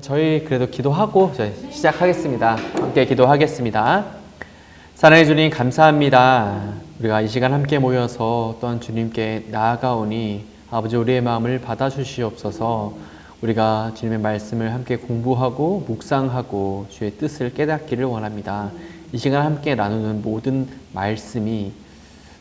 저희 그래도 기도하고 시작하겠습니다. 함께 기도하겠습니다. 사랑해 주님 감사합니다. 우리가 이 시간 함께 모여서 또한 주님께 나아가오니 아버지 우리의 마음을 받아주시옵소서. 우리가 주님의 말씀을 함께 공부하고 묵상하고 주의 뜻을 깨닫기를 원합니다. 이 시간 함께 나누는 모든 말씀이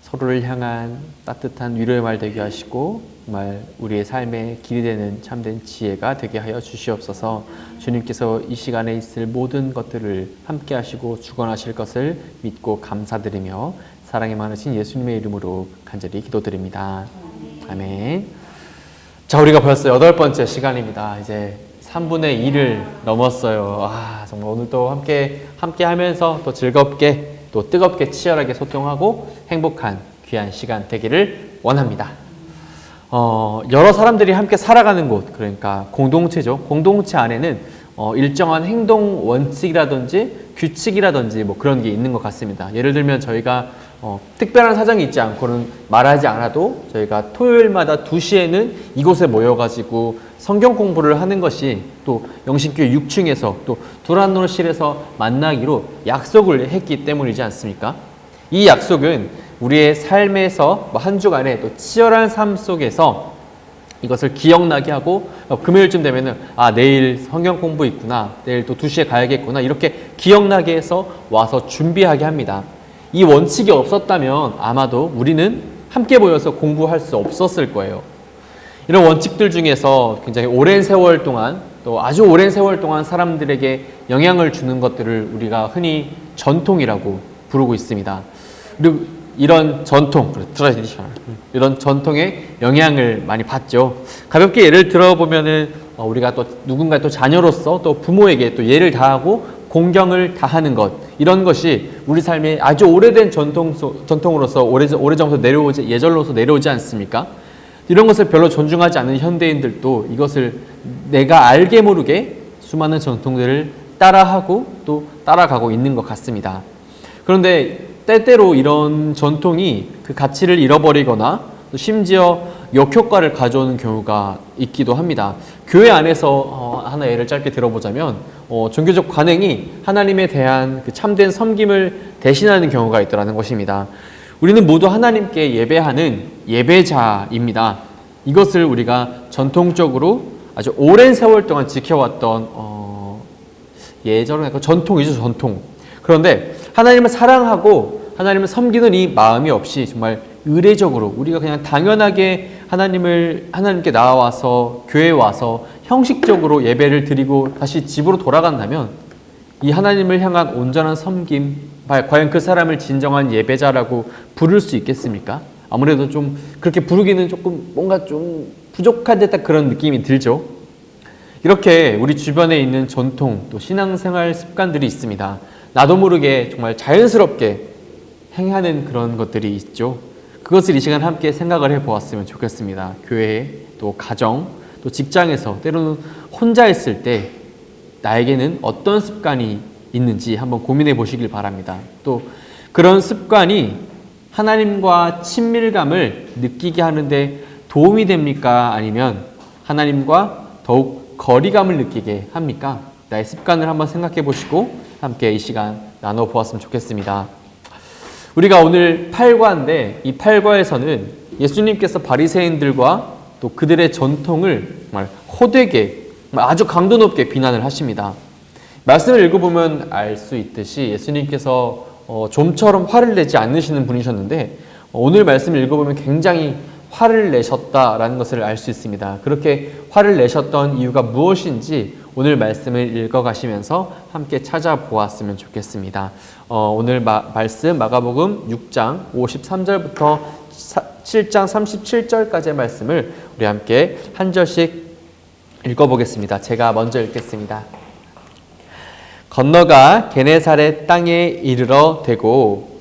서로를 향한 따뜻한 위로의 말 되게 하시고 정말 우리의 삶에 길이 되는 참된 지혜가 되게 하여 주시옵소서. 주님께서 이 시간에 있을 모든 것들을 함께 하시고 주관하실 것을 믿고 감사드리며 사랑이 많으신 예수님의 이름으로 간절히 기도드립니다. 아멘. 자, 우리가 벌써 8번째 시간입니다. 이제 3분의 1을 넘었어요. 정말 오늘도 함께 하면서 또 즐겁게 또 뜨겁게 치열하게 소통하고 행복한 귀한 시간 되기를 원합니다. 여러 사람들이 함께 살아가는 곳, 그러니까 공동체죠. 공동체 안에는 일정한 행동 원칙이라든지 규칙이라든지 뭐 그런 게 있는 것 같습니다. 예를 들면 저희가 특별한 사정이 있지 않고는 말하지 않아도 저희가 토요일마다 2시에는 이곳에 모여가지고 성경 공부를 하는 것이 또 영신교회 6층에서 또 두란노실에서 만나기로 약속을 했기 때문이지 않습니까? 이 약속은 우리의 삶에서 한 주간의 또 치열한 삶 속에서 이것을 기억나게 하고 금요일쯤 되면은 내일 성경 공부 있구나, 내일 또 2시에 가야겠구나, 이렇게 기억나게 해서 와서 준비하게 합니다. 이 원칙이 없었다면 아마도 우리는 함께 모여서 공부할 수 없었을 거예요. 이런 원칙들 중에서 굉장히 오랜 세월 동안 또 아주 오랜 세월 동안 사람들에게 영향을 주는 것들을 우리가 흔히 전통이라고 부르고 있습니다. 그리고 이런 전통, 트래디션, 이런 전통의 영향을 많이 받죠. 가볍게 예를 들어보면은 우리가 또 누군가 또 자녀로서 또 부모에게 또 예를 다하고 공경을 다하는 것, 이런 것이 우리 삶에 아주 오래된 전통으로서 오래전부터 내려오지, 예절로서 내려오지 않습니까? 이런 것을 별로 존중하지 않는 현대인들도 이것을 내가 알게 모르게 수많은 전통들을 따라하고 또 따라가고 있는 것 같습니다. 그런데 때때로 이런 전통이 그 가치를 잃어버리거나 또 심지어 역효과를 가져오는 경우가 있기도 합니다. 교회 안에서 하나 예를 짧게 들어보자면 종교적 관행이 하나님에 대한 그 참된 섬김을 대신하는 경우가 있더라는 것입니다. 우리는 모두 하나님께 예배하는 예배자입니다. 이것을 우리가 전통적으로 아주 오랜 세월 동안 지켜왔던 예전에 전통이죠, 전통. 그런데 하나님을 사랑하고 하나님을 섬기는 이 마음이 없이 정말 의례적으로 우리가 그냥 당연하게 하나님께 나와서 교회에 와서 형식적으로 예배를 드리고 다시 집으로 돌아간다면 이 하나님을 향한 온전한 섬김, 과연 그 사람을 진정한 예배자라고 부를 수 있겠습니까? 아무래도 좀 그렇게 부르기는 조금 뭔가 좀 부족한 듯한 그런 느낌이 들죠. 이렇게 우리 주변에 있는 전통 또 신앙생활 습관들이 있습니다. 나도 모르게 정말 자연스럽게 행하는 그런 것들이 있죠. 그것을 이 시간 함께 생각을 해보았으면 좋겠습니다. 교회, 또 가정, 또 직장에서 때로는 혼자 있을 때 나에게는 어떤 습관이 있는지 한번 고민해 보시길 바랍니다. 또 그런 습관이 하나님과 친밀감을 느끼게 하는데 도움이 됩니까? 아니면 하나님과 더욱 거리감을 느끼게 합니까? 나의 습관을 한번 생각해 보시고 함께 이 시간 나눠보았으면 좋겠습니다. 우리가 오늘 8과인데 이 8과에서는 예수님께서 바리새인들과 또 그들의 전통을 정말 호되게 아주 강도 높게 비난을 하십니다. 말씀을 읽어보면 알 수 있듯이 예수님께서 좀처럼 화를 내지 않으시는 분이셨는데 오늘 말씀을 읽어보면 굉장히 화를 내셨다라는 것을 알 수 있습니다. 그렇게 화를 내셨던 이유가 무엇인지 오늘 말씀을 읽어가시면서 함께 찾아보았으면 좋겠습니다. 오늘 말씀 마가복음 6장 53절부터 7장 37절까지의 말씀을 우리 함께 한 절씩 읽어보겠습니다. 제가 먼저 읽겠습니다. 건너가 게네사렛 땅에 이르러 대고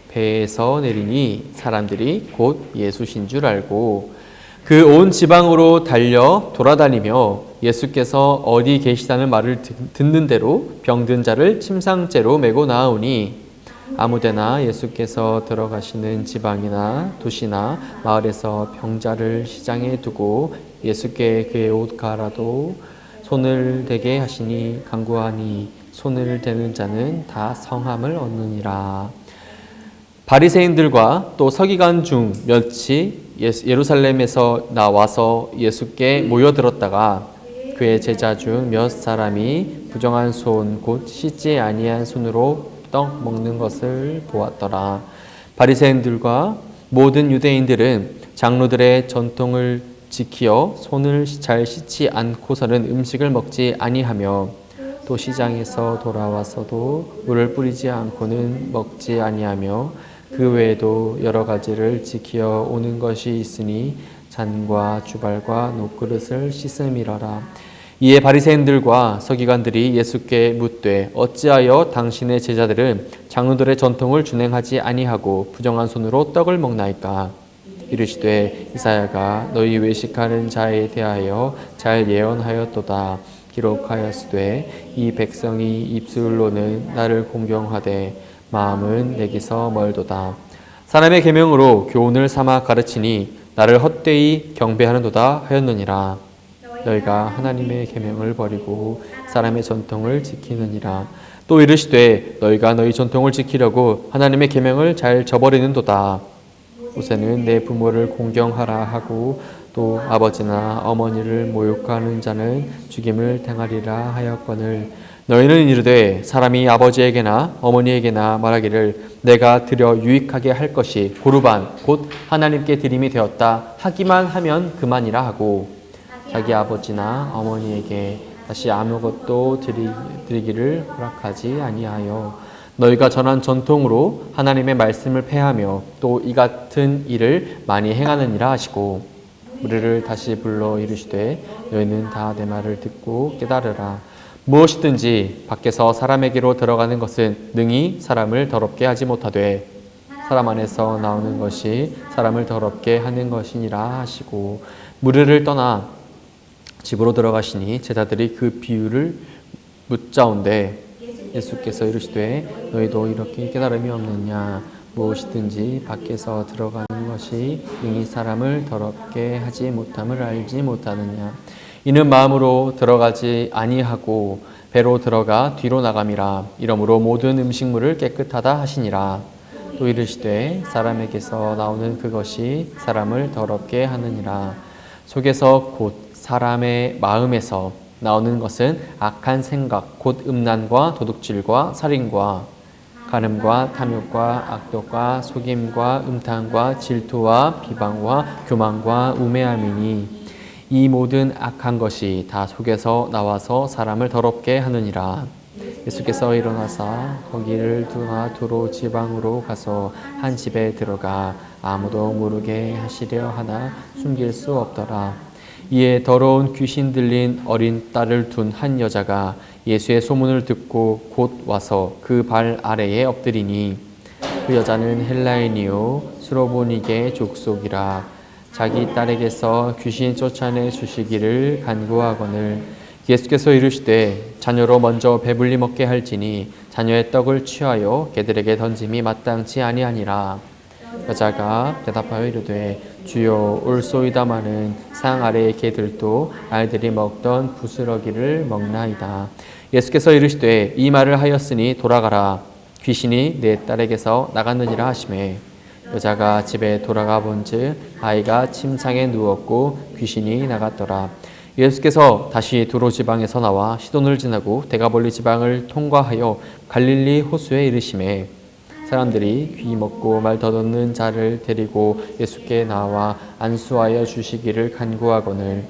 배에서 내리니 사람들이 곧 예수신 줄 알고 그 온 지방으로 달려 돌아다니며 예수께서 어디 계시다는 말을 듣는 대로 병든 자를 침상째로 메고 나오니 아무데나 예수께서 들어가시는 지방이나 도시나 마을에서 병자를 시장에 두고 예수께 그의 옷 갈아도 손을 대게 하시니 간구하니 손을 대는 자는 다 성함을 얻느니라. 바리새인들과 또 서기관 중 몇이 예루살렘에서 나와서 예수께 모여들었다가 그의 제자 중 몇 사람이 부정한 손 곧 씻지 아니한 손으로 떡 먹는 것을 보았더라. 바리새인들과 모든 유대인들은 장로들의 전통을 지키어 손을 잘 씻지 않고서는 음식을 먹지 아니하며 또 시장에서 돌아와서도 물을 뿌리지 않고는 먹지 아니하며 그 외에도 여러 가지를 지키어 오는 것이 있으니 잔과 주발과 녹그릇을 씻음이러라. 이에 바리새인들과 서기관들이 예수께 묻되 어찌하여 당신의 제자들은 장로들의 전통을 준행하지 아니하고 부정한 손으로 떡을 먹나이까? 이르시되 이사야가 너희 외식하는 자에 대하여 잘 예언하였도다. 기록하였으되 이 백성이 입술로는 나를 공경하되 마음은 내게서 멀도다. 사람의 계명으로 교훈을 삼아 가르치니 나를 헛되이 경배하는도다 하였느니라. 너희가 하나님의 계명을 버리고 사람의 전통을 지키느니라. 또 이르시되 너희가 너희 전통을 지키려고 하나님의 계명을 잘 저버리는도다. 모세는 내 부모를 공경하라 하고 또 아버지나 어머니를 모욕하는 자는 죽임을 당하리라 하였거늘 너희는 이르되 사람이 아버지에게나 어머니에게나 말하기를 내가 드려 유익하게 할 것이 고르반 곧 하나님께 드림이 되었다 하기만 하면 그만이라 하고 자기 아버지나 어머니에게 다시 아무것도 드리기를 허락하지 아니하여 너희가 전한 전통으로 하나님의 말씀을 폐하며 또 이 같은 일을 많이 행하느니라 하시고 우리를 다시 불러 이르시되 너희는 다 내 말을 듣고 깨달으라. 무엇이든지 밖에서 사람에게로 들어가는 것은 능히 사람을 더럽게 하지 못하되 사람 안에서 나오는 것이 사람을 더럽게 하는 것이니라 하시고 무리를 떠나 집으로 들어가시니 제자들이 그 비유를 묻자온데 예수께서 이르시되 너희도 이렇게 깨달음이 없느냐? 무엇이든지 밖에서 들어가는 것이 능히 사람을 더럽게 하지 못함을 알지 못하느냐? 이는 마음으로 들어가지 아니하고 배로 들어가 뒤로 나감이라. 이러므로 모든 음식물을 깨끗하다 하시니라. 또 이르시되 사람에게서 나오는 그것이 사람을 더럽게 하느니라. 속에서 곧 사람의 마음에서 나오는 것은 악한 생각 곧 음란과 도둑질과 살인과 간음과 탐욕과 악독과 속임과 음탕과 질투와 비방과 교만과 우매함이니 이 모든 악한 것이 다 속에서 나와서 사람을 더럽게 하느니라. 예수께서 일어나사 거기를 떠나 두로 지방으로 가서 한 집에 들어가 아무도 모르게 하시려 하나 숨길 수 없더라. 이에 더러운 귀신 들린 어린 딸을 둔 한 여자가 예수의 소문을 듣고 곧 와서 그 발 아래에 엎드리니 그 여자는 헬라인이요 수로보니게 족속이라. 자기 딸에게서 귀신 쫓아내 주시기를 간구하거늘 예수께서 이르시되 자녀로 먼저 배불리 먹게 할지니 자녀의 떡을 취하여 개들에게 던짐이 마땅치 아니하니라. 여자가 대답하여 이르되 주여 올소이다마는 상 아래의 개들도 아이들이 먹던 부스러기를 먹나이다. 예수께서 이르시되 이 말을 하였으니 돌아가라. 귀신이 내 딸에게서 나갔느니라 하시매 여자가 집에 돌아가 본즉 아이가 침상에 누웠고 귀신이 나갔더라. 예수께서 다시 두로 지방에서 나와 시돈을 지나고 데가볼리 지방을 통과하여 갈릴리 호수에 이르시매 사람들이 귀 먹고 말 더듬는 자를 데리고 예수께 나와 안수하여 주시기를 간구하거늘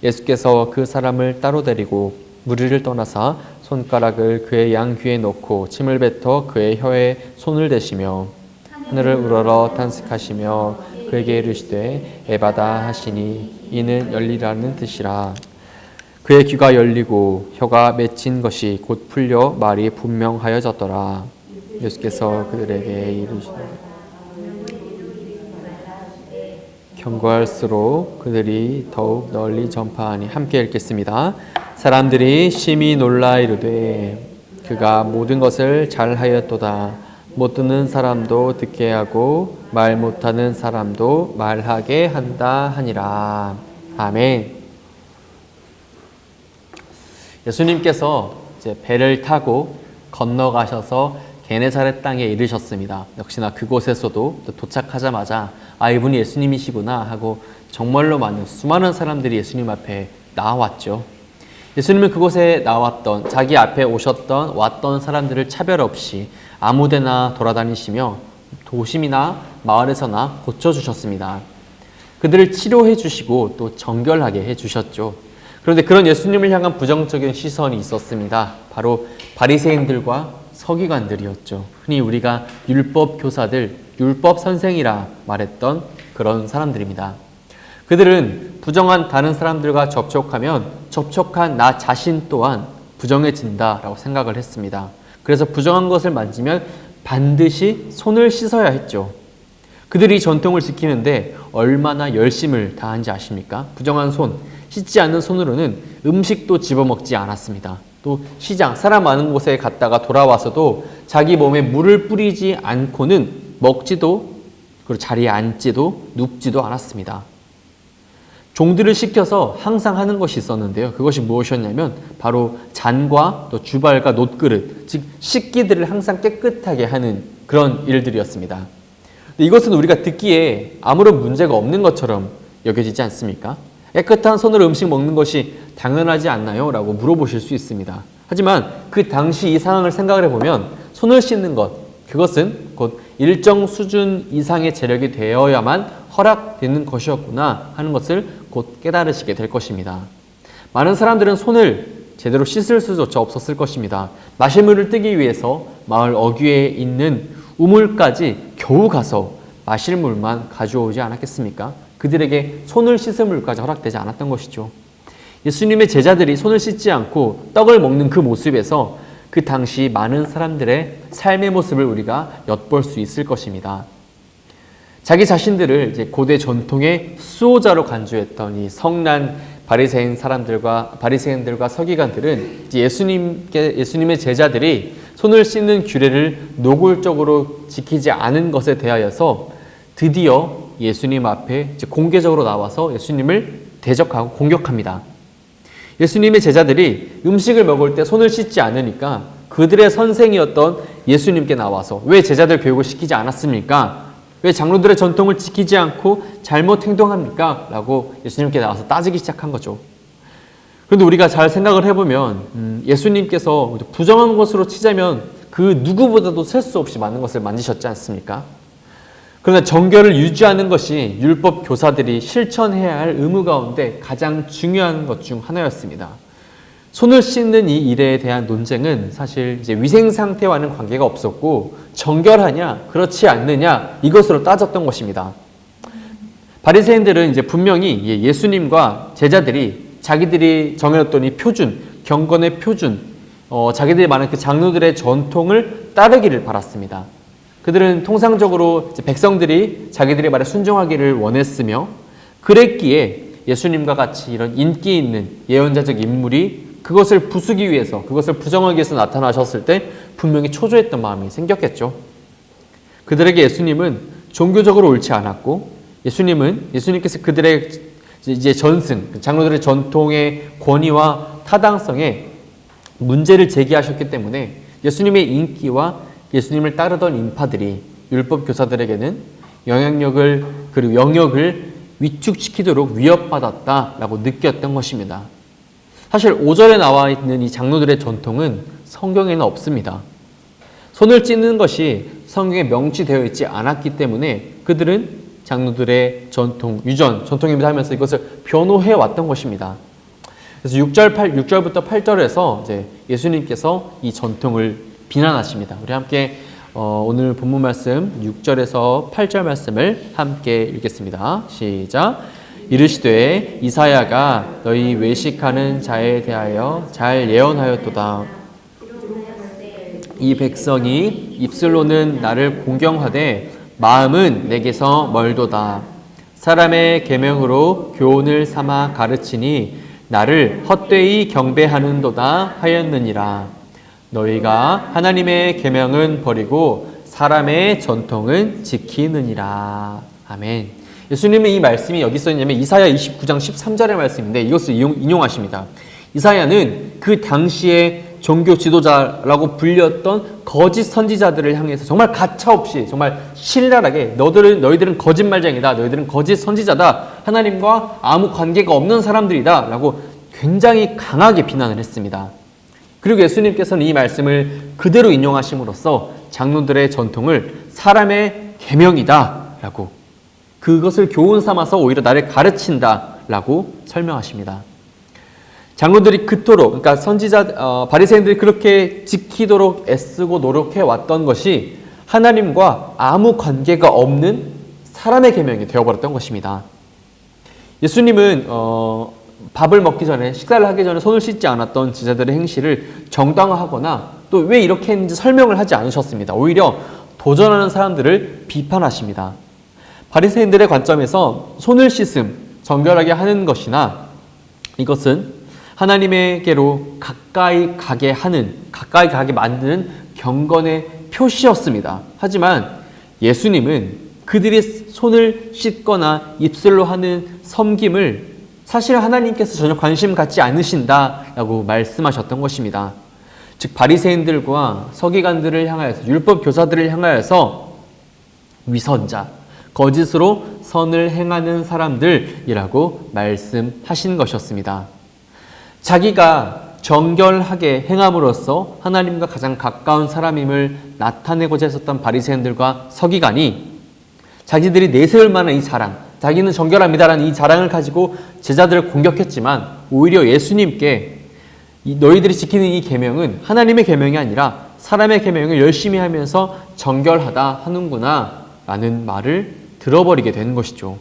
예수께서 그 사람을 따로 데리고 무리를 떠나사 손가락을 그의 양귀에 놓고 침을 뱉어 그의 혀에 손을 대시며 하늘을 우러러 탄식하시며 그에게 이르시되 에바다 하시니 이는 열리라는 뜻이라. 그의 귀가 열리고 혀가 맺힌 것이 곧 풀려 말이 분명하여졌더라. 예수께서 그들에게 이르시되 경고할수록 그들이 더욱 널리 전파하니 함께 읽겠습니다. 사람들이 심히 놀라 이르되 그가 모든 것을 잘하였도다. 못 듣는 사람도 듣게 하고 말 못하는 사람도 말하게 한다 하니라. 아멘. 예수님께서 이제 배를 타고 건너가셔서 게네사렛 땅에 이르셨습니다. 역시나 그곳에서도 도착하자마자 이분이 예수님이시구나 하고 정말로 수많은 사람들이 예수님 앞에 나왔죠. 예수님은 그곳에 자기 앞에 왔던 사람들을 차별 없이 아무데나 돌아다니시며 도심이나 마을에서나 고쳐주셨습니다. 그들을 치료해 주시고 또 정결하게 해 주셨죠. 그런데 그런 예수님을 향한 부정적인 시선이 있었습니다. 바로 바리새인들과 서기관들이었죠. 흔히 우리가 율법 교사들, 율법 선생이라 말했던 그런 사람들입니다. 그들은 부정한 다른 사람들과 접촉하면 접촉한 나 자신 또한 부정해진다라고 생각을 했습니다. 그래서 부정한 것을 만지면 반드시 손을 씻어야 했죠. 그들이 전통을 지키는데 얼마나 열심을 다한지 아십니까? 부정한 손, 씻지 않는 손으로는 음식도 집어먹지 않았습니다. 또 시장, 사람 많은 곳에 갔다가 돌아와서도 자기 몸에 물을 뿌리지 않고는 먹지도, 그리고 자리에 앉지도, 눕지도 않았습니다. 종들을 시켜서 항상 하는 것이 있었는데요. 그것이 무엇이었냐면 바로 잔과 또 주발과 놋그릇, 즉 식기들을 항상 깨끗하게 하는 그런 일들이었습니다. 이것은 우리가 듣기에 아무런 문제가 없는 것처럼 여겨지지 않습니까? 깨끗한 손으로 음식 먹는 것이 당연하지 않나요? 라고 물어보실 수 있습니다. 하지만 그 당시 이 상황을 생각을 해보면 손을 씻는 것, 그것은 곧 일정 수준 이상의 재력이 되어야만 허락되는 것이었구나 하는 것을 곧 깨달으시게 될 것입니다. 많은 사람들은 손을 제대로 씻을 수조차 없었을 것입니다. 마실 물을 뜨기 위해서 마을 어귀에 있는 우물까지 겨우 가서 마실 물만 가져오지 않았겠습니까? 그들에게 손을 씻을 물까지 허락되지 않았던 것이죠. 예수님의 제자들이 손을 씻지 않고 떡을 먹는 그 모습에서 그 당시 많은 사람들의 삶의 모습을 우리가 엿볼 수 있을 것입니다. 자기 자신들을 이제 고대 전통의 수호자로 간주했던 이 성난 바리새인들과 서기관들은 이제 예수님의 제자들이 손을 씻는 규례를 노골적으로 지키지 않은 것에 대하여서 드디어 예수님 앞에 이제 공개적으로 나와서 예수님을 대적하고 공격합니다. 예수님의 제자들이 음식을 먹을 때 손을 씻지 않으니까 그들의 선생이었던 예수님께 나와서 왜 제자들 교육을 시키지 않았습니까? 왜 장로들의 전통을 지키지 않고 잘못 행동합니까? 라고 예수님께 나와서 따지기 시작한 거죠. 그런데 우리가 잘 생각을 해보면 예수님께서 부정한 것으로 치자면 그 누구보다도 셀 수 없이 많은 것을 만지셨지 않습니까? 그러나 정결을 유지하는 것이 율법 교사들이 실천해야 할 의무 가운데 가장 중요한 것 중 하나였습니다. 손을 씻는 이 일에 대한 논쟁은 사실 이제 위생 상태와는 관계가 없었고 정결하냐 그렇지 않느냐 이것으로 따졌던 것입니다. 바리새인들은 이제 분명히 예수님과 제자들이 자기들이 정해놨던 이 표준, 경건의 표준, 자기들이 말하는 그 장로들의 전통을 따르기를 바랐습니다. 그들은 통상적으로 백성들이 자기들의 말에 순종하기를 원했으며 그랬기에 예수님과 같이 이런 인기 있는 예언자적 인물이 그것을 부수기 위해서, 그것을 부정하기 위해서 나타나셨을 때 분명히 초조했던 마음이 생겼겠죠. 그들에게 예수님은 종교적으로 옳지 않았고 예수님께서 그들의 이제 전승, 장로들의 전통의 권위와 타당성에 문제를 제기하셨기 때문에 예수님의 인기와 예수님을 따르던 인파들이 율법 교사들에게는 영향력을 그리고 영역을 위축시키도록 위협받았다라고 느꼈던 것입니다. 사실 5절에 나와 있는 이 장로들의 전통은 성경에는 없습니다. 손을 찢는 것이 성경에 명시되어 있지 않았기 때문에 그들은 장로들의 전통, 전통입니다 하면서 이것을 변호해 왔던 것입니다. 그래서 6절부터 8절에서 이제 예수님께서 이 전통을 비난하십니다. 우리 함께 오늘 본문 말씀 6절에서 8절 말씀을 함께 읽겠습니다. 시작. 이르시되 이사야가 너희 외식하는 자에 대하여 잘 예언하였도다. 이 백성이 입술로는 나를 공경하되 마음은 내게서 멀도다. 사람의 계명으로 교훈을 삼아 가르치니 나를 헛되이 경배하는도다 하였느니라. 너희가 하나님의 계명은 버리고 사람의 전통은 지키느니라. 아멘. 예수님의 이 말씀이 여기 써 있냐면 이사야 29장 13절의 말씀인데 이것을 인용하십니다. 이사야는 그 당시에 종교 지도자라고 불렸던 거짓 선지자들을 향해서 정말 가차없이 정말 신랄하게 너희들은 거짓말쟁이다. 너희들은 거짓 선지자다. 하나님과 아무 관계가 없는 사람들이다. 라고 굉장히 강하게 비난을 했습니다. 그리고 예수님께서는 이 말씀을 그대로 인용하심으로써 장로들의 전통을 사람의 계명이다. 라고 그것을 교훈 삼아서 오히려 나를 가르친다. 라고 설명하십니다. 장로들이 그토록, 그러니까 바리새인들이 그렇게 지키도록 애쓰고 노력해 왔던 것이 하나님과 아무 관계가 없는 사람의 계명이 되어버렸던 것입니다. 예수님은 밥을 먹기 전에, 식사를 하기 전에 손을 씻지 않았던 제자들의 행실을 정당화하거나 또 왜 이렇게 했는지 설명을 하지 않으셨습니다. 오히려 도전하는 사람들을 비판하십니다. 바리새인들의 관점에서 손을 씻음, 정결하게 하는 것이나 이것은 하나님에게로 가까이 가게 만드는 경건의 표시였습니다. 하지만 예수님은 그들이 손을 씻거나 입술로 하는 섬김을 사실 하나님께서 전혀 관심 갖지 않으신다라고 말씀하셨던 것입니다. 즉 바리새인들과 서기관들을 향하여서, 율법 교사들을 향하여서 위선자, 거짓으로 선을 행하는 사람들이라고 말씀하신 것이었습니다. 자기가 정결하게 행함으로써 하나님과 가장 가까운 사람임을 나타내고자 했었던 바리새인들과 서기관이 자기들이 내세울 만한 이 자랑, 자기는 정결합니다라는 이 자랑을 가지고 제자들을 공격했지만 오히려 예수님께 너희들이 지키는 이 계명은 하나님의 계명이 아니라 사람의 계명을 열심히 하면서 정결하다 하는구나 라는 말을 들어버리게 되는 것이죠.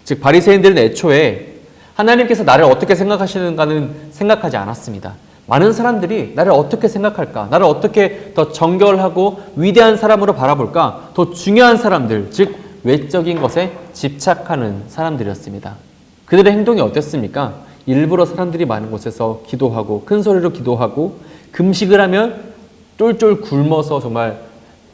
즉 바리새인들은 애초에 하나님께서 나를 어떻게 생각하시는가는 생각하지 않았습니다. 많은 사람들이 나를 어떻게 생각할까? 나를 어떻게 더 정결하고 위대한 사람으로 바라볼까? 더 중요한 사람들, 즉 외적인 것에 집착하는 사람들이었습니다. 그들의 행동이 어땠습니까? 일부러 사람들이 많은 곳에서 기도하고 큰 소리로 기도하고 금식을 하면 쫄쫄 굶어서 정말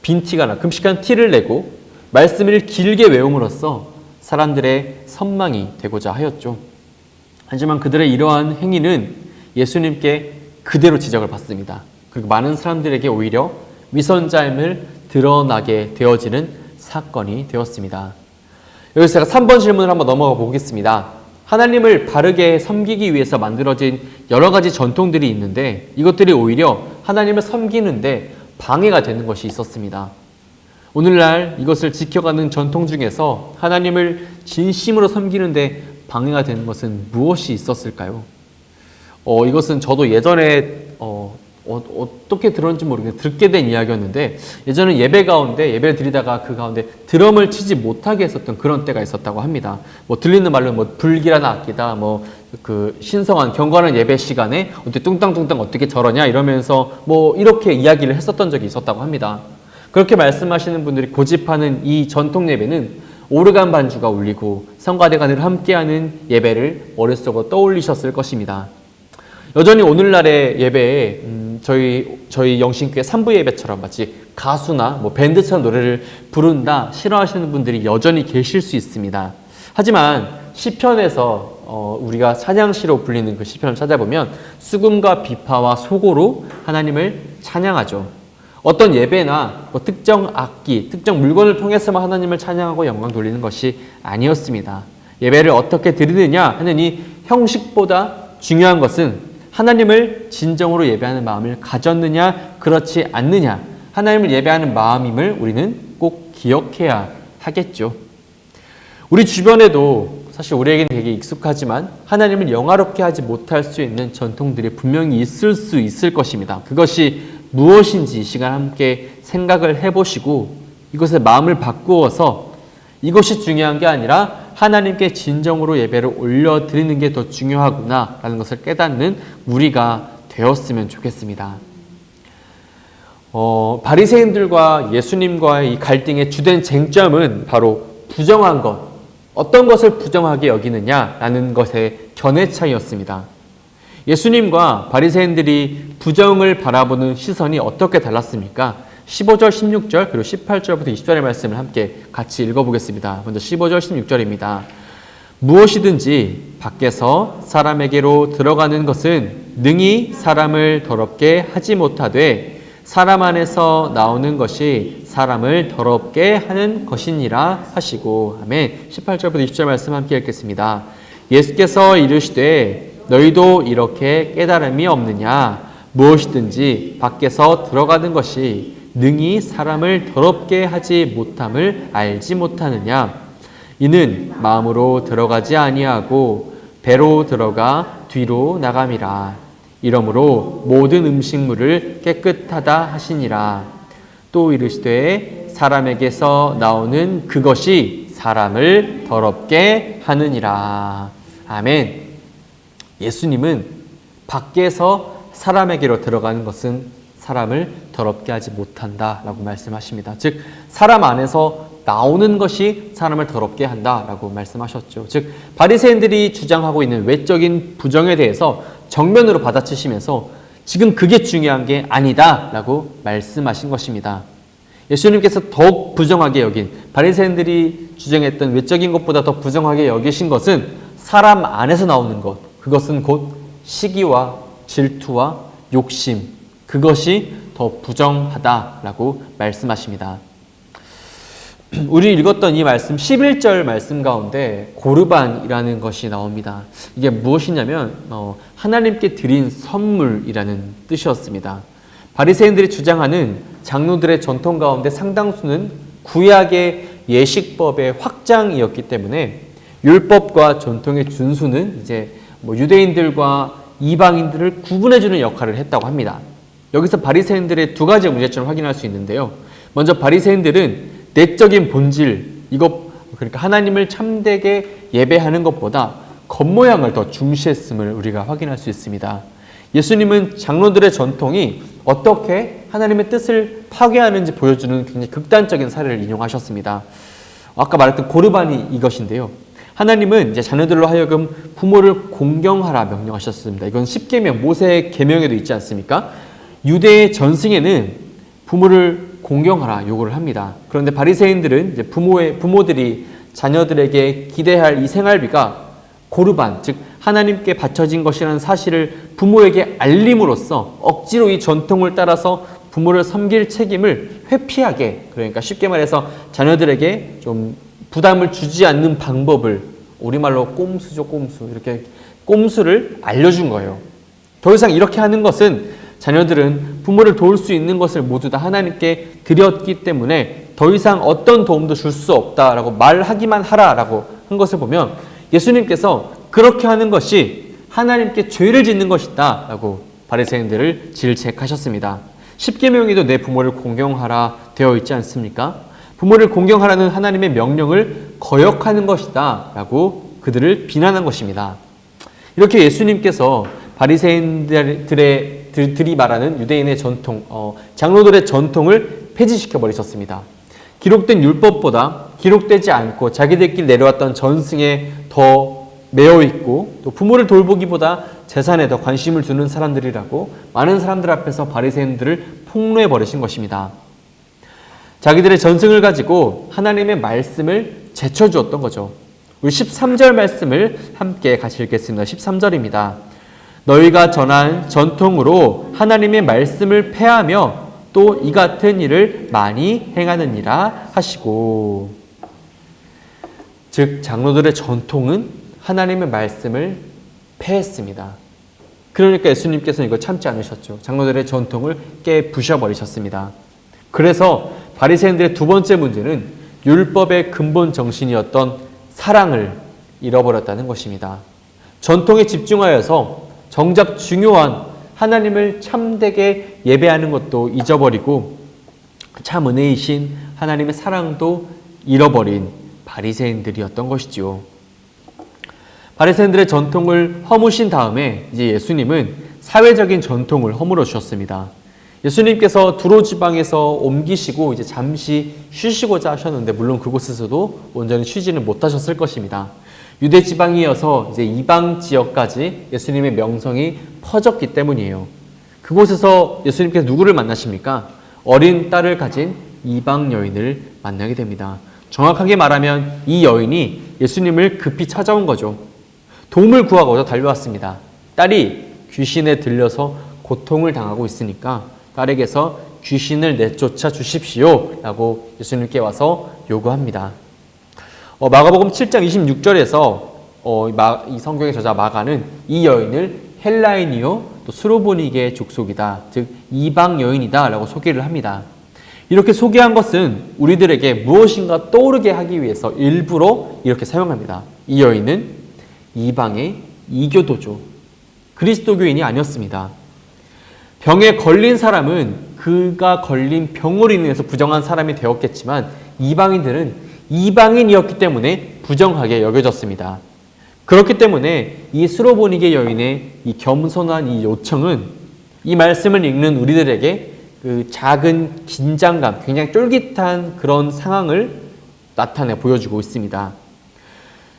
빈티가 나 금식한 티를 내고 말씀을 길게 외움으로써 사람들의 선망이 되고자 하였죠. 하지만 그들의 이러한 행위는 예수님께 그대로 지적을 받습니다. 그리고 많은 사람들에게 오히려 위선자임을 드러나게 되어지는 사건이 되었습니다. 여기서 제가 3번 질문을 한번 넘어가 보겠습니다. 하나님을 바르게 섬기기 위해서 만들어진 여러 가지 전통들이 있는데 이것들이 오히려 하나님을 섬기는데 방해가 되는 것이 있었습니다. 오늘날 이것을 지켜가는 전통 중에서 하나님을 진심으로 섬기는데 방해가 되는 것은 무엇이 있었을까요? 이것은 저도 예전에 어떻게 들었는지 모르겠는데 듣게 된 이야기였는데 예전에 예배 가운데 예배를 드리다가 그 가운데 드럼을 치지 못하게 했었던 그런 때가 있었다고 합니다. 뭐 들리는 말로 뭐 불길한 악기다, 뭐 그 신성한 경건한 예배 시간에 어떻게 뚱땅뚱땅 어떻게 저러냐 이러면서 뭐 이렇게 이야기를 했었던 적이 있었다고 합니다. 그렇게 말씀하시는 분들이 고집하는 이 전통 예배는 오르간 반주가 울리고 성가대가 늘 함께하는 예배를 머릿속으로 떠올리셨을 것입니다. 여전히 오늘날의 예배에 저희 영신교회 3부 예배처럼 마치 가수나 뭐 밴드처럼 노래를 부른다 싫어하시는 분들이 여전히 계실 수 있습니다. 하지만 시편에서 우리가 찬양시로 불리는 그 시편을 찾아보면 수금과 비파와 소고로 하나님을 찬양하죠. 어떤 예배나 뭐 특정 악기, 특정 물건을 통해서만 하나님을 찬양하고 영광 돌리는 것이 아니었습니다. 예배를 어떻게 드리느냐 하는 이 형식보다 중요한 것은 하나님을 진정으로 예배하는 마음을 가졌느냐 그렇지 않느냐, 하나님을 예배하는 마음임을 우리는 꼭 기억해야 하겠죠. 우리 주변에도 사실 우리에게는 되게 익숙하지만 하나님을 영화롭게 하지 못할 수 있는 전통들이 분명히 있을 수 있을 것입니다. 그것이 무엇인지 이 시간 함께 생각을 해보시고 이것에 마음을 바꾸어서 이것이 중요한 게 아니라 하나님께 진정으로 예배를 올려드리는 게 더 중요하구나 라는 것을 깨닫는 우리가 되었으면 좋겠습니다. 바리새인들과 예수님과의 이 갈등의 주된 쟁점은 바로 부정한 것, 어떤 것을 부정하게 여기느냐라는 것의 견해 차이였습니다. 예수님과 바리새인들이 부정을 바라보는 시선이 어떻게 달랐습니까? 15절, 16절, 그리고 18절부터 20절의 말씀을 함께 같이 읽어보겠습니다. 먼저 15절, 16절입니다. 무엇이든지 밖에서 사람에게로 들어가는 것은 능히 사람을 더럽게 하지 못하되 사람 안에서 나오는 것이 사람을 더럽게 하는 것이니라 하시고. 아멘. 18절부터 20절 말씀 함께 읽겠습니다. 예수께서 이르시되 너희도 이렇게 깨달음이 없느냐? 무엇이든지 밖에서 들어가는 것이 능히 사람을 더럽게 하지 못함을 알지 못하느냐? 이는 마음으로 들어가지 아니하고 배로 들어가 뒤로 나감이라. 이러므로 모든 음식물을 깨끗하다 하시니라. 또 이르시되 사람에게서 나오는 그것이 사람을 더럽게 하느니라. 아멘. 예수님은 밖에서 사람에게로 들어가는 것은 사람을 더럽게 하지 못한다라고 말씀하십니다. 즉 사람 안에서 나오는 것이 사람을 더럽게 한다라고 말씀하셨죠. 즉 바리새인들이 주장하고 있는 외적인 부정에 대해서 정면으로 받아치시면서 지금 그게 중요한 게 아니다라고 말씀하신 것입니다. 예수님께서 더욱 부정하게 여긴, 바리새인들이 주장했던 외적인 것보다 더 부정하게 여기신 것은 사람 안에서 나오는 것, 그것은 곧 시기와 질투와 욕심, 그것이 더 부정하다라고 말씀하십니다. 우리 읽었던 이 말씀 11절 말씀 가운데 고르반이라는 것이 나옵니다. 이게 무엇이냐면 하나님께 드린 선물이라는 뜻이었습니다. 바리새인들이 주장하는 장로들의 전통 가운데 상당수는 구약의 예식법의 확장이었기 때문에 율법과 전통의 준수는 이제 유대인들과 이방인들을 구분해주는 역할을 했다고 합니다. 여기서 바리새인들의 두 가지 문제점을 확인할 수 있는데요. 먼저 바리새인들은 내적인 본질, 그러니까 하나님을 참되게 예배하는 것보다 겉모양을 더 중시했음을 우리가 확인할 수 있습니다. 예수님은 장로들의 전통이 어떻게 하나님의 뜻을 파괴하는지 보여주는 굉장히 극단적인 사례를 인용하셨습니다. 아까 말했던 고르반이 이것인데요. 하나님은 이제 자녀들로 하여금 부모를 공경하라 명령하셨습니다. 이건 십계명, 모세의 계명에도 있지 않습니까? 유대의 전승에는 부모를 공경하라 요구를 합니다. 그런데 바리새인들은 이제 부모들이 자녀들에게 기대할 이 생활비가 고르반, 즉 하나님께 바쳐진 것이라는 사실을 부모에게 알림으로써 억지로 이 전통을 따라서 부모를 섬길 책임을 회피하게, 그러니까 쉽게 말해서 자녀들에게 좀 부담을 주지 않는 방법을, 우리말로 꼼수죠, 꼼수. 이렇게 꼼수를 알려준 거예요. 더 이상 이렇게 하는 것은 자녀들은 부모를 도울 수 있는 것을 모두 다 하나님께 드렸기 때문에 더 이상 어떤 도움도 줄 수 없다라고 말하기만 하라라고 한 것을 보면 예수님께서 그렇게 하는 것이 하나님께 죄를 짓는 것이다 라고 바리새인들을 질책하셨습니다. 십계명에도 내 부모를 공경하라 되어 있지 않습니까? 부모를 공경하라는 하나님의 명령을 거역하는 것이다 라고 그들을 비난한 것입니다. 이렇게 예수님께서 바리새인들이 말하는 유대인의 전통, 장로들의 전통을 폐지시켜 버리셨습니다. 기록된 율법보다 기록되지 않고 자기들끼리 내려왔던 전승에 더 매여 있고 또 부모를 돌보기보다 재산에 더 관심을 두는 사람들이라고 많은 사람들 앞에서 바리새인들을 폭로해 버리신 것입니다. 자기들의 전승을 가지고 하나님의 말씀을 제쳐주었던 거죠. 우리 13절 말씀을 함께 같이 읽겠습니다. 13절입니다. 너희가 전한 전통으로 하나님의 말씀을 폐하며 또 이 같은 일을 많이 행하느니라 하시고. 즉 장로들의 전통은 하나님의 말씀을 폐했습니다. 그러니까 예수님께서는 이거 참지 않으셨죠. 장로들의 전통을 깨부셔버리셨습니다. 그래서 바리새인들의 두 번째 문제는 율법의 근본 정신이었던 사랑을 잃어버렸다는 것입니다. 전통에 집중하여서 정작 중요한 하나님을 참되게 예배하는 것도 잊어버리고 참 은혜이신 하나님의 사랑도 잃어버린 바리새인들이었던 것이지요. 바리새인들의 전통을 허무신 다음에 이제 예수님은 사회적인 전통을 허물어 주셨습니다. 예수님께서 두로 지방에서 옮기시고 이제 잠시 쉬시고자 하셨는데 물론 그곳에서도 온전히 쉬지는 못하셨을 것입니다. 유대 지방이어서 이제 이방 지역까지 예수님의 명성이 퍼졌기 때문이에요. 그곳에서 예수님께서 누구를 만나십니까? 어린 딸을 가진 이방 여인을 만나게 됩니다. 정확하게 말하면 이 여인이 예수님을 급히 찾아온 거죠. 도움을 구하고자 달려왔습니다. 딸이 귀신에 들려서 고통을 당하고 있으니까 딸에게서 귀신을 내쫓아 주십시오 라고 예수님께 와서 요구합니다. 마가복음 7장 26절에서 이 성경의 저자 마가는 이 여인을 헬라인이요 또 수로보니게의 족속이다, 즉 이방 여인이다 라고 소개를 합니다. 이렇게 소개한 것은 우리들에게 무엇인가 떠오르게 하기 위해서 일부러 이렇게 사용합니다. 이 여인은 이방의 이교도죠. 그리스도교인이 아니었습니다. 병에 걸린 사람은 그가 걸린 병으로 인해서 부정한 사람이 되었겠지만 이방인들은 이방인이었기 때문에 부정하게 여겨졌습니다. 그렇기 때문에 이 수로보니게 여인의 이 겸손한 이 요청은 이 말씀을 읽는 우리들에게 그 작은 긴장감, 굉장히 쫄깃한 그런 상황을 나타내 보여주고 있습니다.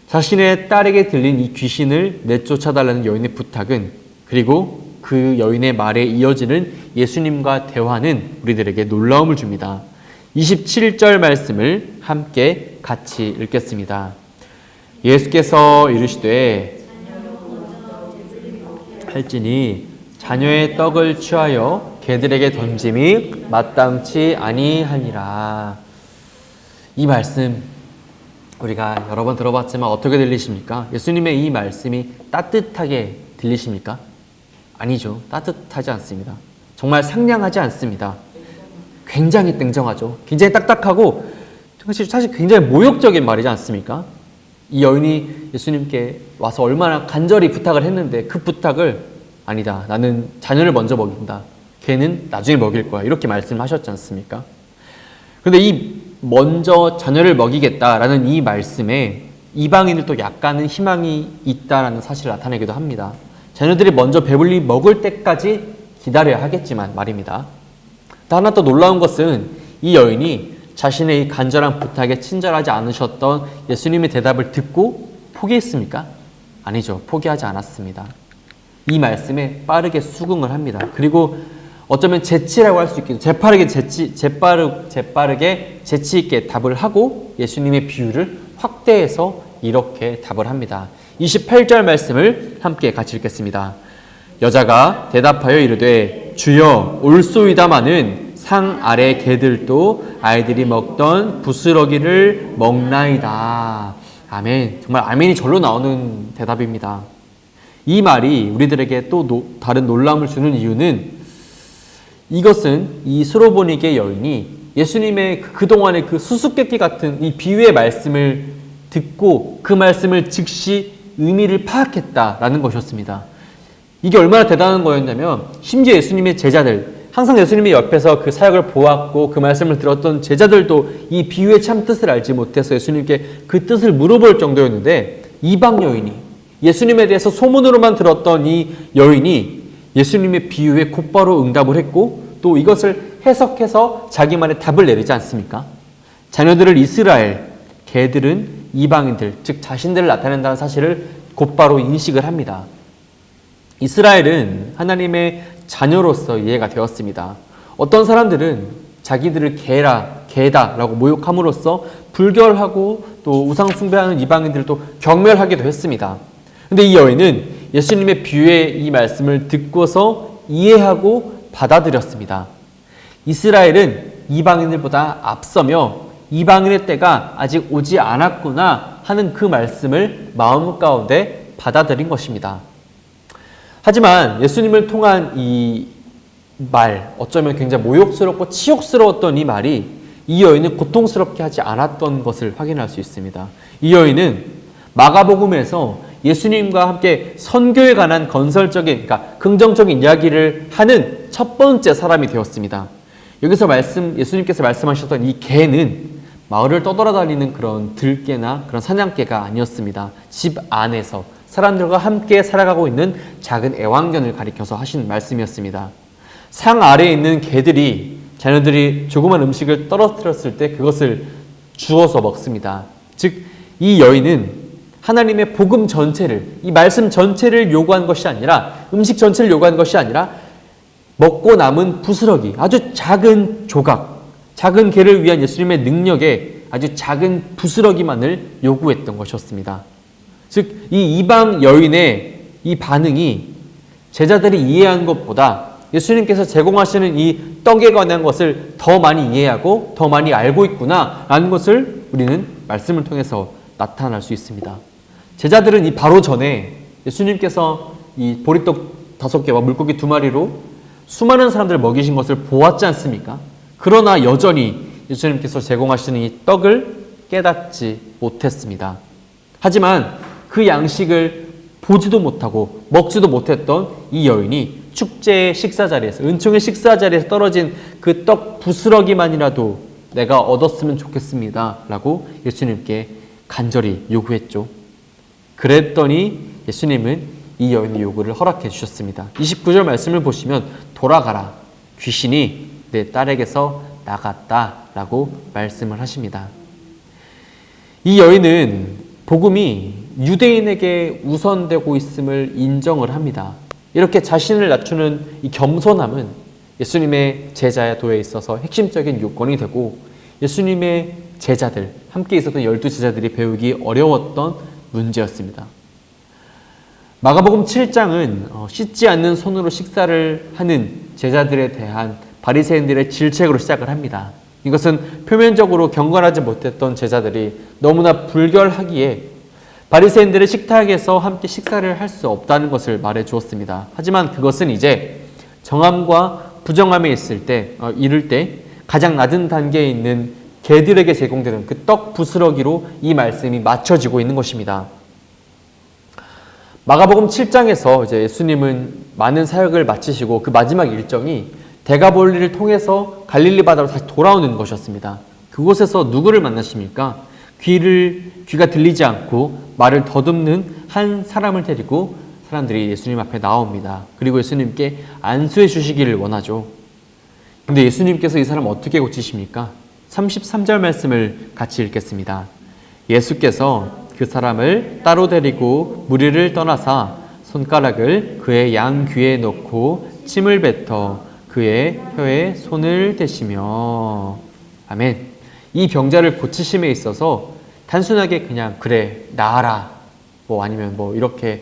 자신의 딸에게 들린 이 귀신을 내쫓아달라는 여인의 부탁은, 그리고 그 여인의 말에 이어지는 예수님과 대화는 우리들에게 놀라움을 줍니다. 27절 말씀을 함께 같이 읽겠습니다. 예수께서 이르시되 할지니 자녀의 떡을 취하여 개들에게 던짐이 마땅치 아니하니라. 이 말씀 우리가 여러 번 들어봤지만 어떻게 들리십니까? 예수님의 이 말씀이 따뜻하게 들리십니까? 아니죠. 따뜻하지 않습니다. 정말 상냥하지 않습니다. 굉장히 땡정하죠. 굉장히 딱딱하고 사실 굉장히 모욕적인 말이지 않습니까? 이 여인이 예수님께 와서 얼마나 간절히 부탁을 했는데 그 부탁을 아니다, 나는 자녀를 먼저 먹인다, 걔는 나중에 먹일 거야, 이렇게 말씀하셨지 않습니까? 그런데 이 먼저 자녀를 먹이겠다라는 이 말씀에 이방인들도 약간은 희망이 있다라는 사실을 나타내기도 합니다. 자녀들이 먼저 배불리 먹을 때까지 기다려야 하겠지만 말입니다. 하나 또 놀라운 것은 이 여인이 자신의 이 간절한 부탁에 친절하지 않으셨던 예수님의 대답을 듣고 포기했습니까? 아니죠. 포기하지 않았습니다. 이 말씀에 빠르게 수긍을 합니다. 그리고 어쩌면 재치라고 할 수 있겠죠. 재빠르게 재치 있게 답을 하고 예수님의 비유를 확대해서 이렇게 답을 합니다. 28절 말씀을 함께 같이 읽겠습니다. 여자가 대답하여 이르되 주여 올소이다마는 상 아래 개들도 아이들이 먹던 부스러기를 먹나이다. 아멘. 정말 아멘이 절로 나오는 대답입니다. 이 말이 우리들에게 또 다른 놀라움을 주는 이유는, 이것은 이 수로보니게 여인이 예수님의 그동안의 그 수수께끼 같은 이 비유의 말씀을 듣고 그 말씀을 즉시 의미를 파악했다라는 것이었습니다. 이게 얼마나 대단한 거였냐면, 심지어 예수님의 제자들, 항상 예수님의 옆에서 그 사역을 보았고 그 말씀을 들었던 제자들도 이 비유의 참 뜻을 알지 못해서 예수님께 그 뜻을 물어볼 정도였는데, 이방 여인이, 예수님에 대해서 소문으로만 들었던 이 여인이 예수님의 비유에 곧바로 응답을 했고 또 이것을 해석해서 자기만의 답을 내리지 않습니까? 자녀들을 이스라엘, 개들은 이방인들, 즉 자신들을 나타낸다는 사실을 곧바로 인식을 합니다. 이스라엘은 하나님의 자녀로서 이해가 되었습니다. 어떤 사람들은 자기들을 개다라고 모욕함으로써 불결하고 또 우상 숭배하는 이방인들도 경멸하기도 했습니다. 그런데 이 여인은 예수님의 비유의 이 말씀을 듣고서 이해하고 받아들였습니다. 이스라엘은 이방인들보다 앞서며 이방인의 때가 아직 오지 않았구나 하는 그 말씀을 마음 가운데 받아들인 것입니다. 하지만 예수님을 통한 이 말, 어쩌면 굉장히 모욕스럽고 치욕스러웠던 이 말이 이 여인을 고통스럽게 하지 않았던 것을 확인할 수 있습니다. 이 여인은 마가복음에서 예수님과 함께 선교에 관한 건설적인, 그러니까 긍정적인 이야기를 하는 첫 번째 사람이 되었습니다. 여기서 예수님께서 말씀하셨던 이 개는 마을을 떠돌아다니는 그런 들개나 그런 사냥개가 아니었습니다. 집 안에서 사람들과 함께 살아가고 있는 작은 애완견을 가리켜서 하신 말씀이었습니다. 상 아래에 있는 개들이 자녀들이 조그만 음식을 떨어뜨렸을 때 그것을 주워서 먹습니다. 즉, 이 여인은 하나님의 복음 전체를, 이 말씀 전체를 요구한 것이 아니라, 음식 전체를 요구한 것이 아니라 먹고 남은 부스러기, 아주 작은 조각, 작은 개를 위한 예수님의 능력에 아주 작은 부스러기만을 요구했던 것이었습니다. 즉, 이 이방 여인의 이 반응이 제자들이 이해한 것보다 예수님께서 제공하시는 이 떡에 관한 것을 더 많이 이해하고 더 많이 알고 있구나라는 것을 우리는 말씀을 통해서 나타날 수 있습니다. 제자들은 이 바로 전에 예수님께서 이 보리떡 5개와 물고기 2마리로 수많은 사람들을 먹이신 것을 보았지 않습니까? 그러나 여전히 예수님께서 제공하시는 이 떡을 깨닫지 못했습니다. 하지만 그 양식을 보지도 못하고 먹지도 못했던 이 여인이 축제의 식사 자리에서, 은총의 식사 자리에서 떨어진 그 떡 부스러기만이라도 내가 얻었으면 좋겠습니다 라고 예수님께 간절히 요구했죠. 그랬더니 예수님은 이 여인의 요구를 허락해 주셨습니다. 29절 말씀을 보시면 돌아가라, 귀신이 내 딸에게서 나갔다 라고 말씀을 하십니다. 이 여인은 복음이 유대인에게 우선되고 있음을 인정을 합니다. 이렇게 자신을 낮추는 이 겸손함은 예수님의 제자도에 있어서 핵심적인 요건이 되고 예수님의 제자들, 함께 있었던 12제자들이 배우기 어려웠던 문제였습니다. 마가복음 7장은 씻지 않는 손으로 식사를 하는 제자들에 대한 바리새인들의 질책으로 시작을 합니다. 이것은 표면적으로 경건하지 못했던 제자들이 너무나 불결하기에 바리새인들의 식탁에서 함께 식사를 할 수 없다는 것을 말해 주었습니다. 하지만 그것은 이제 정함과 부정함에 이를 때 가장 낮은 단계에 있는 개들에게 제공되는 그 떡 부스러기로 이 말씀이 맞춰지고 있는 것입니다. 마가복음 7장에서 이제 예수님은 많은 사역을 마치시고 그 마지막 일정이 데가볼리를 통해서 갈릴리 바다로 다시 돌아오는 것이었습니다. 그곳에서 누구를 만나십니까? 귀가 들리지 않고 말을 더듬는 한 사람을 데리고 사람들이 예수님 앞에 나옵니다. 그리고 예수님께 안수해 주시기를 원하죠. 근데 예수님께서 이 사람 어떻게 고치십니까? 33절 말씀을 같이 읽겠습니다. 예수께서 그 사람을 따로 데리고 무리를 떠나사 손가락을 그의 양 귀에 놓고 침을 뱉어 그의 혀에 손을 대시며 아멘. 이 병자를 고치심에 있어서 단순하게 그냥 그래 나아라 아니면 이렇게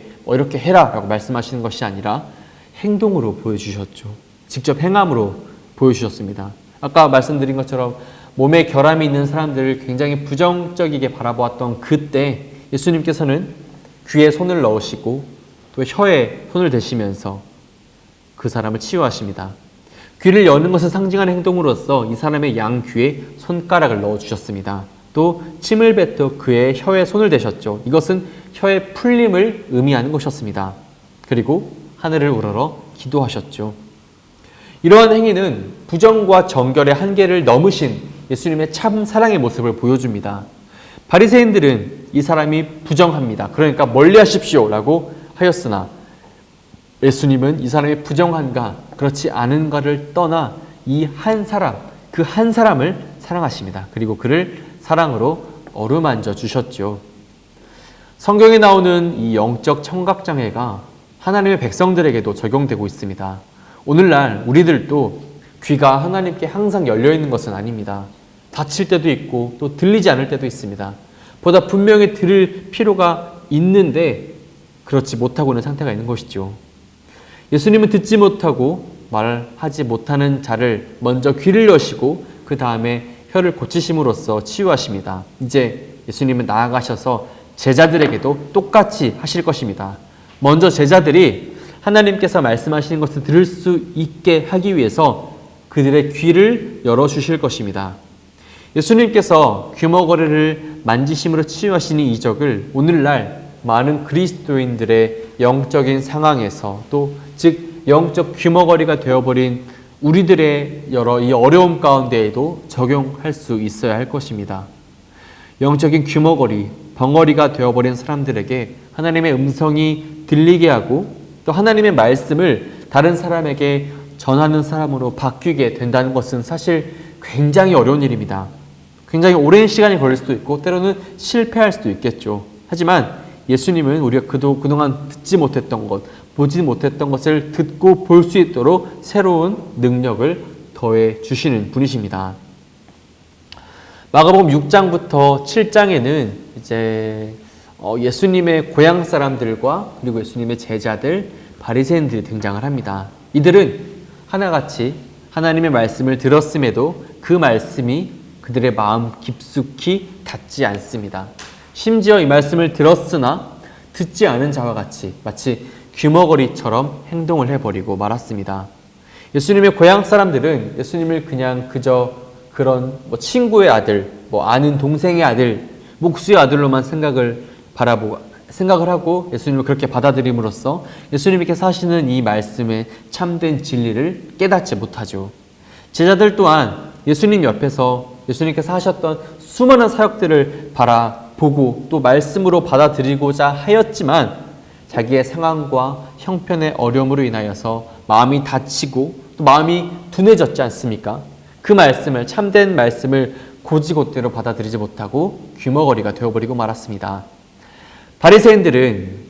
해라 라고 말씀하시는 것이 아니라 행동으로 보여주셨죠. 직접 행함으로 보여주셨습니다. 아까 말씀드린 것처럼 몸에 결함이 있는 사람들을 굉장히 부정적이게 바라보았던 그때 예수님께서는 귀에 손을 넣으시고 또 혀에 손을 대시면서 그 사람을 치유하십니다. 귀를 여는 것을 상징하는 행동으로서 이 사람의 양 귀에 손가락을 넣어주셨습니다. 또 침을 뱉어 그의 혀에 손을 대셨죠. 이것은 혀의 풀림을 의미하는 것이었습니다. 그리고 하늘을 우러러 기도하셨죠. 이러한 행위는 부정과 정결의 한계를 넘으신 예수님의 참 사랑의 모습을 보여줍니다. 바리새인들은 이 사람이 부정합니다. 그러니까 멀리 하십시오 라고 하였으나 예수님은 이 사람이 부정한가 그렇지 않은가를 떠나 이 한 사람, 그 한 사람을 사랑하십니다. 그리고 그를 사랑으로 어루만져 주셨죠. 성경에 나오는 이 영적 청각장애가 하나님의 백성들에게도 적용되고 있습니다. 오늘날 우리들도 귀가 하나님께 항상 열려있는 것은 아닙니다. 다칠 때도 있고 또 들리지 않을 때도 있습니다. 보다 분명히 들을 필요가 있는데 그렇지 못하고 있는 상태가 있는 것이죠. 예수님은 듣지 못하고 말하지 못하는 자를 먼저 귀를 여시고 그 다음에 혀를 고치심으로써 치유하십니다. 이제 예수님은 나아가셔서 제자들에게도 똑같이 하실 것입니다. 먼저 제자들이 하나님께서 말씀하시는 것을 들을 수 있게 하기 위해서 그들의 귀를 열어주실 것입니다. 예수님께서 귀머거리를 만지심으로 치유하시는 이적을 오늘날 많은 그리스도인들의 영적인 상황에서 즉 영적 귀머거리가 되어버린 우리들의 여러 이 어려움 가운데에도 적용할 수 있어야 할 것입니다. 영적인 귀머거리, 벙어리가 되어버린 사람들에게 하나님의 음성이 들리게 하고 또 하나님의 말씀을 다른 사람에게 전하는 사람으로 바뀌게 된다는 것은 사실 굉장히 어려운 일입니다. 굉장히 오랜 시간이 걸릴 수도 있고 때로는 실패할 수도 있겠죠. 하지만 예수님은 우리가 그동안 듣지 못했던 것, 보지 못했던 것을 듣고 볼 수 있도록 새로운 능력을 더해 주시는 분이십니다. 마가복음 6장부터 7장에는 이제 예수님의 고향 사람들과 그리고 예수님의 제자들 바리새인들이 등장을 합니다. 이들은 하나같이 하나님의 말씀을 들었음에도 그 말씀이 그들의 마음 깊숙이 닿지 않습니다. 심지어 이 말씀을 들었으나 듣지 않은 자와 같이 마치 귀머거리처럼 행동을 해버리고 말았습니다. 예수님의 고향 사람들은 예수님을 그냥 그저 그런 친구의 아들, 아는 동생의 아들, 목수의 아들로만 생각을 하고 예수님을 그렇게 받아들임으로써 예수님께서 하시는 이 말씀의 참된 진리를 깨닫지 못하죠. 제자들 또한 예수님 옆에서 예수님께서 하셨던 수많은 사역들을 바라보고 또 말씀으로 받아들이고자 하였지만 자기의 상황과 형편의 어려움으로 인하여서 마음이 다치고 또 마음이 둔해졌지 않습니까? 그 말씀을, 참된 말씀을 고지고대로 받아들이지 못하고 귀머거리가 되어버리고 말았습니다. 바리새인들은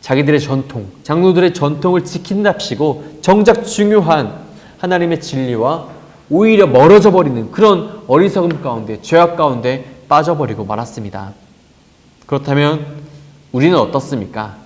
자기들의 전통, 장로들의 전통을 지킨답시고 정작 중요한 하나님의 진리와 오히려 멀어져 버리는 그런 어리석음 가운데, 죄악 가운데 빠져버리고 말았습니다. 그렇다면 우리는 어떻습니까?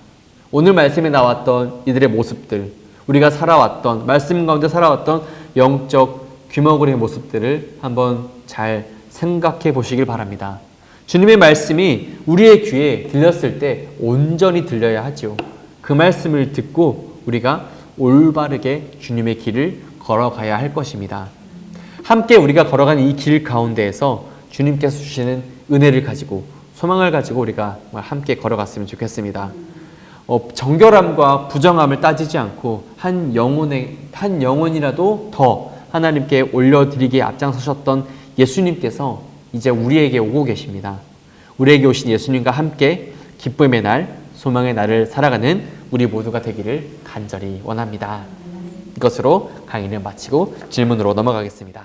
오늘 말씀에 나왔던 이들의 모습들, 우리가 살아왔던, 말씀 가운데 살아왔던 영적 귀머거리의 모습들을 한번 잘 생각해 보시길 바랍니다. 주님의 말씀이 우리의 귀에 들렸을 때 온전히 들려야 하죠. 그 말씀을 듣고 우리가 올바르게 주님의 길을 걸어가야 할 것입니다. 함께 우리가 걸어가는 이 길 가운데에서 주님께서 주시는 은혜를 가지고 소망을 가지고 우리가 함께 걸어갔으면 좋겠습니다. 정결함과 부정함을 따지지 않고 한 영혼이라도 더 하나님께 올려드리기에 앞장서셨던 예수님께서 이제 우리에게 오고 계십니다. 우리에게 오신 예수님과 함께 기쁨의 날, 소망의 날을 살아가는 우리 모두가 되기를 간절히 원합니다. 이것으로 강의를 마치고 질문으로 넘어가겠습니다.